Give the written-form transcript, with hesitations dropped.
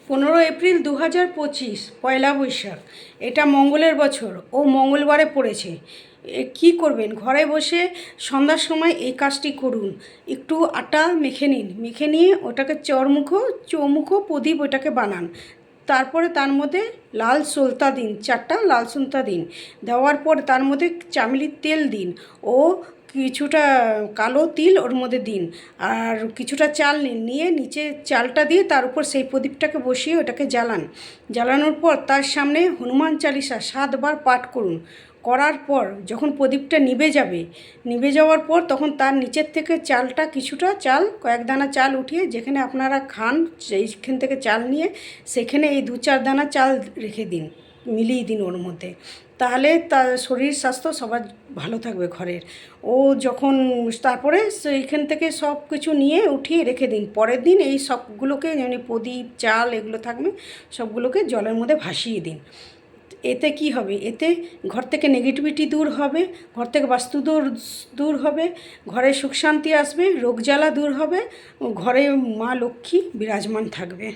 15 April 2025 পয়লা বৈশাখ। এটা মঙ্গলের বছর ও মঙ্গলবারে পড়েছে। কি করবেন, ঘরে বসে সন্ধ্যার সময় এই কাজটি করুন। একটু আটা মেখে নিন, মেখে নিয়ে ওটাকে চৌমুখো প্রদীপ ওটাকে বানান। তারপরে তার মধ্যে লাল সলতা দিন, 4টা লাল সলতা দিন। দেওয়ার পর তার মধ্যে চামেলির তেল দিন ও কিছুটা কালো তিল ওর মধ্যে দিন। আর কিছুটা চাল নিন, নিয়ে নিচে চালটা দিয়ে তার উপর সেই প্রদীপটাকে বসিয়ে ওটাকে জ্বালান। জ্বালানোর পর তার সামনে হনুমান চালিসা 7 বার পাঠ করুন। করার পর যখন প্রদীপটা নিভে যাবে, নিভে যাওয়ার পর তখন তার নিচের থেকে চালটা, কিছুটা চাল, কয়েক দানা চাল উঠিয়ে যেখানে আপনারা খান সেইখান থেকে চাল নিয়ে সেখানে এই 2-4 দানা চাল রেখে দিন, মিলিয়ে দিন ওর মধ্যে। তাহলে তার শরীর স্বাস্থ্য সবার ভালো থাকবে ঘরের। ও যখন তারপরে সেইখান থেকে সব কিছু নিয়ে উঠিয়ে রেখে দিন। পরের দিন এই সবগুলোকে, যেমন প্রদীপ, চাল এগুলো থাকবে, সবগুলোকে জলের মধ্যে ভাসিয়ে দিন। এতে কি হবে, এতে ঘর থেকে নেগেটিভিটি দূর হবে, ঘর থেকে বাস্তু দূর হবে, ঘরে সুখ শান্তি আসবে, রোগ জ্বালা দূর হবে, ঘরে মা লক্ষ্মী বিরাজমান থাকবে।